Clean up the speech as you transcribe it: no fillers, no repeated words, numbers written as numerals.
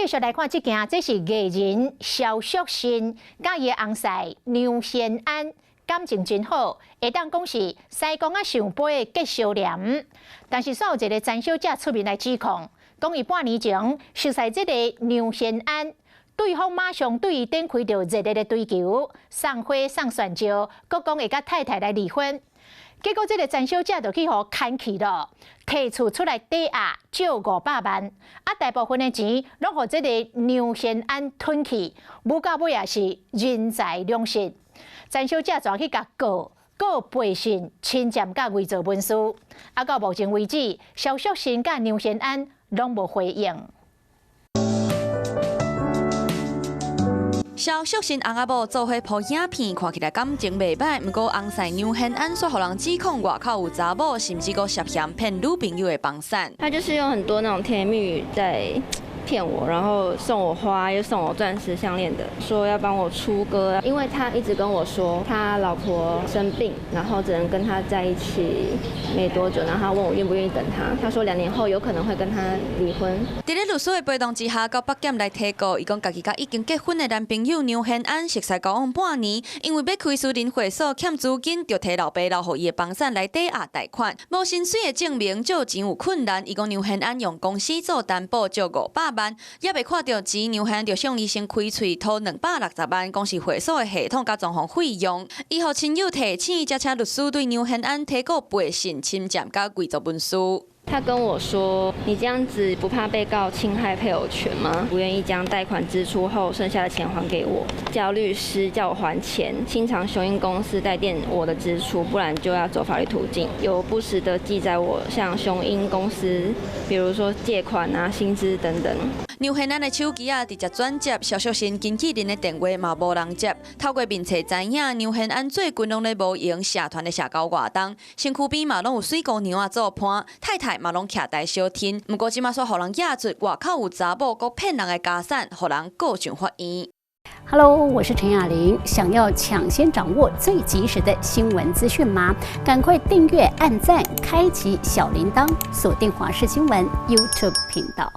继续来看这件，这是艺人萧淑慎甲伊的翁婿梁贤安感情真好，会当讲是西公啊上杯的结烧莲。但是，煞有一个詹小姐出面来指控，讲伊半年前熟悉这个梁贤安，对方马上对伊展开着热烈的追求，送花送钻石，佮讲会甲太太来离婚。结果，这个詹小姐就去互牵去了，提出出来抵押借500万，啊，大部分的钱拢互这个梁贤安吞去，无到尾也是人财两失。詹小姐就去甲告背信、侵占甲伪造文书，啊，到目前为止，萧淑慎甲梁贤安拢无回应。萧淑慎翁仔某做伙拍影片，看起来感情袂歹。不过翁婿梁贤安却互人指控外口有查某，甚至佫涉嫌骗女朋友的房产。他就是用很多那种甜言蜜语在骗我，然后送我花，又送我钻石项链的，说要帮我出歌，因为他一直跟我说他老婆生病，然后只能跟他在一起没多久，然后他问我愿不愿意等他，他说2年后有可能会跟他离婚。伫咧律师的陪同之下，到北检来提告，伊讲家己甲已经结婚的男朋友梁贤安熟识交往半年，因为要开私人会所欠资金，就替老爸留互伊的房产来抵押贷款，无薪水的证明，借钱有困难。伊讲梁贤安用公司做担保借500万，也未看到钱，梁贤安就向医生开喙讨260万，讲是会所的系统甲装潢费用。伊互亲友提醒，才请律师对梁贤安提告背信、侵占甲伪造文书。他跟我说：“你这样子不怕被告侵害配偶权吗？不愿意将贷款支出后剩下的钱还给我，叫律师叫我还钱，经常雄鹰公司代垫我的支出，不然就要走法律途径。有不时的记载我向雄鹰公司，比如说借款啊、薪资等等。”梁贤安的手机直接转接，萧淑慎经纪人的电话嘛无人接。透过面册知影，梁贤安最近拢咧无闲社团咧社交活动，身躯边嘛拢有水姑娘做伴，太太嘛拢徛在小厅。不过即马说，互人压出外口有查某佮骗人的家产，互人告上法院。Hello， 我是陈雅玲。想要抢先掌握最及时的新闻资讯吗？赶快订阅、按赞、开启小铃铛，锁定华视新闻 YouTube 频道。